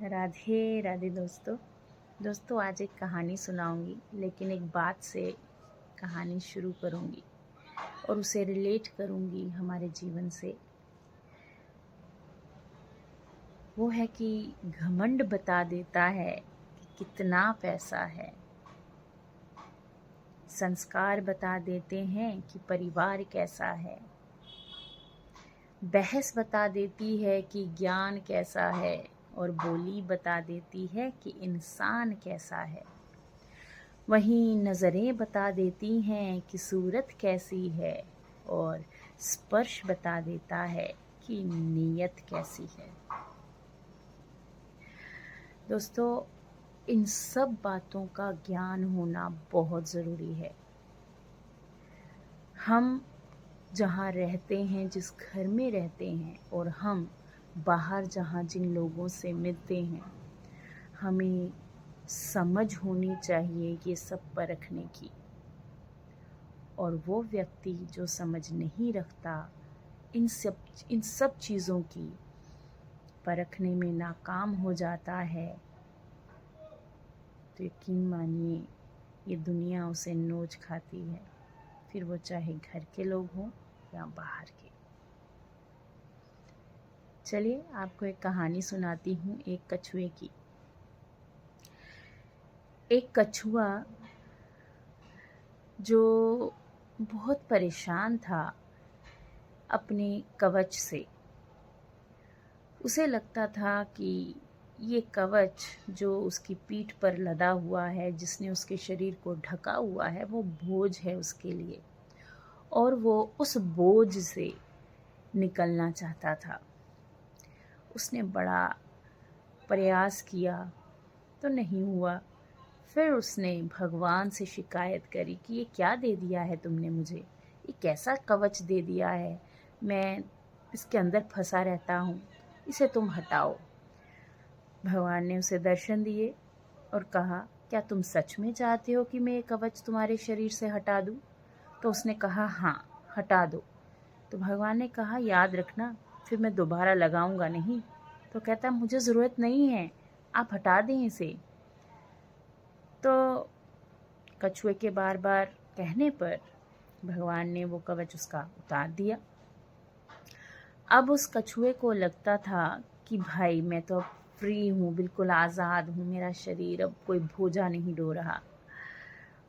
राधे राधे दोस्तों आज एक कहानी सुनाऊंगी, लेकिन एक बात से कहानी शुरू करूंगी और उसे रिलेट करूंगी हमारे जीवन से। वो है कि घमंड बता देता है कि कितना पैसा है। संस्कार बता देते हैं कि परिवार कैसा है। बहस बता देती है कि ज्ञान कैसा है, और बोली बता देती है कि इंसान कैसा है। वहीं नज़रें बता देती हैं कि सूरत कैसी है, और स्पर्श बता देता है कि नीयत कैसी है। दोस्तों, इन सब बातों का ज्ञान होना बहुत ज़रूरी है। हम जहाँ रहते हैं, जिस घर में रहते हैं, और हम बाहर जहाँ जिन लोगों से मिलते हैं, हमें समझ होनी चाहिए ये सब परखने की। और वो व्यक्ति जो समझ नहीं रखता इन सब चीज़ों की, परखने में नाकाम हो जाता है, तो यकीन मानिए ये दुनिया उसे नोच खाती है, फिर वो चाहे घर के लोग हों या बाहर के। चलिए आपको एक कहानी सुनाती हूँ, एक कछुए की। एक कछुआ जो बहुत परेशान था अपने कवच से। उसे लगता था कि ये कवच जो उसकी पीठ पर लदा हुआ है, जिसने उसके शरीर को ढका हुआ है, वो बोझ है उसके लिए, और वो उस बोझ से निकलना चाहता था। उसने बड़ा प्रयास किया तो नहीं हुआ। फिर उसने भगवान से शिकायत करी कि ये क्या दे दिया है तुमने मुझे, ये कैसा कवच दे दिया है, मैं इसके अंदर फंसा रहता हूँ, इसे तुम हटाओ। भगवान ने उसे दर्शन दिए और कहा, क्या तुम सच में चाहते हो कि मैं ये कवच तुम्हारे शरीर से हटा दूँ? तो उसने कहा, हाँ हटा दो। तो भगवान ने कहा, याद रखना फिर मैं दोबारा लगाऊंगा नहीं। तो कहता, मुझे ज़रूरत नहीं है, आप हटा दें इसे। तो कछुए के बार बार कहने पर भगवान ने वो कवच उसका उतार दिया। अब उस कछुए को लगता था कि भाई मैं तो अब फ्री हूँ, बिल्कुल आज़ाद हूँ, मेरा शरीर अब कोई बोझा नहीं ढो रहा,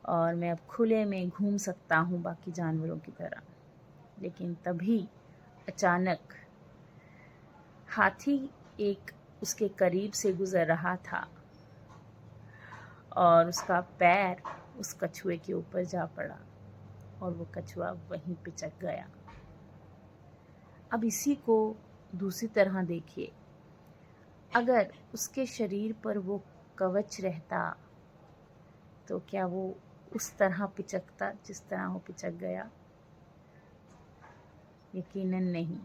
और मैं अब खुले में घूम सकता हूँ बाकी जानवरों की तरह। लेकिन तभी अचानक हाथी एक उसके करीब से गुजर रहा था, और उसका पैर उस कछुए के ऊपर जा पड़ा, और वो कछुआ वहीं पिचक गया। अब इसी को दूसरी तरह देखिए, अगर उसके शरीर पर वो कवच रहता तो क्या वो उस तरह पिचकता जिस तरह वो पिचक गया? यकीनन नहीं।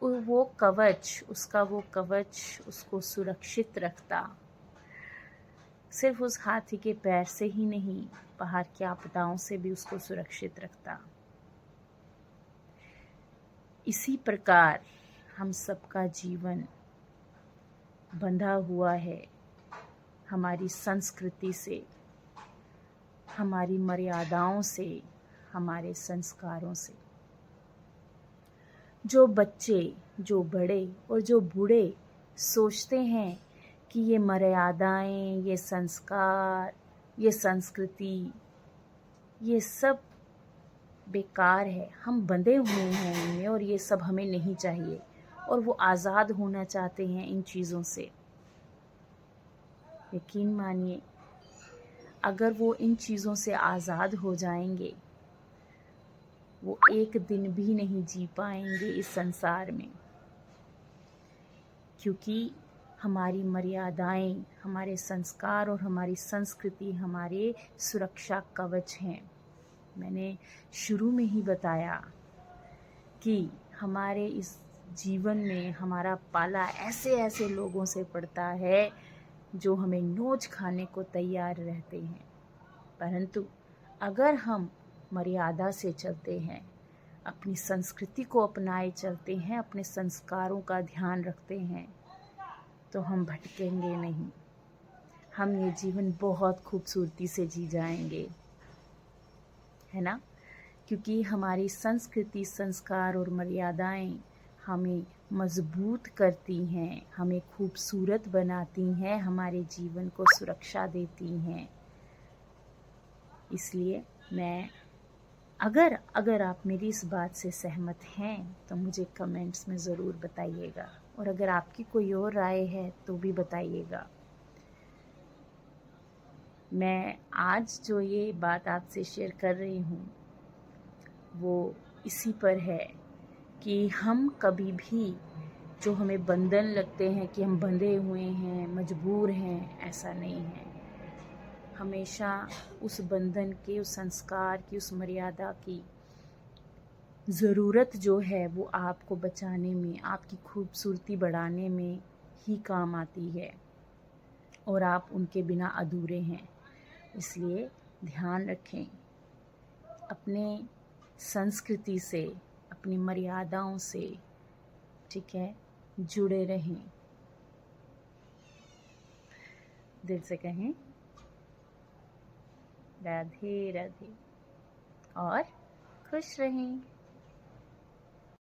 वो कवच, उसका वो कवच उसको सुरक्षित रखता, सिर्फ उस हाथी के पैर से ही नहीं, बाहर की आपदाओं से भी उसको सुरक्षित रखता। इसी प्रकार हम सबका जीवन बंधा हुआ है हमारी संस्कृति से, हमारी मर्यादाओं से, हमारे संस्कारों से। जो बच्चे, जो बड़े और जो बूढ़े सोचते हैं कि ये मर्यादाएं, ये संस्कार, ये संस्कृति, ये सब बेकार है, हम बंधे हुए हैं इनमें और ये सब हमें नहीं चाहिए, और वो आज़ाद होना चाहते हैं इन चीज़ों से। यकीन मानिए, अगर वो इन चीज़ों से आज़ाद हो जाएंगे, वो एक दिन भी नहीं जी पाएंगे इस संसार में, क्योंकि हमारी मर्यादाएं, हमारे संस्कार और हमारी संस्कृति हमारे सुरक्षा कवच हैं। मैंने शुरू में ही बताया कि हमारे इस जीवन में हमारा पाला ऐसे ऐसे लोगों से पड़ता है जो हमें नोच खाने को तैयार रहते हैं। परंतु अगर हम मर्यादा से चलते हैं, अपनी संस्कृति को अपनाए चलते हैं, अपने संस्कारों का ध्यान रखते हैं, तो हम भटकेंगे नहीं, हम ये जीवन बहुत खूबसूरती से जी जाएंगे, है ना। क्योंकि हमारी संस्कृति, संस्कार और मर्यादाएं हमें मजबूत करती हैं, हमें खूबसूरत बनाती हैं, हमारे जीवन को सुरक्षा देती हैं। इसलिए मैं अगर आप मेरी इस बात से सहमत हैं तो मुझे कमेंट्स में ज़रूर बताइएगा, और अगर आपकी कोई और राय है तो भी बताइएगा। मैं आज जो ये बात आपसे शेयर कर रही हूँ वो इसी पर है कि हम कभी भी जो हमें बंधन लगते हैं कि हम बंधे हुए हैं, मजबूर हैं, ऐसा नहीं है। हमेशा उस बंधन के, उस संस्कार की, उस मर्यादा की ज़रूरत जो है वो आपको बचाने में, आपकी खूबसूरती बढ़ाने में ही काम आती है, और आप उनके बिना अधूरे हैं। इसलिए ध्यान रखें, अपने संस्कृति से, अपनी मर्यादाओं से, ठीक है, जुड़े रहें। दिल से कहें राधे राधे और खुश रहें।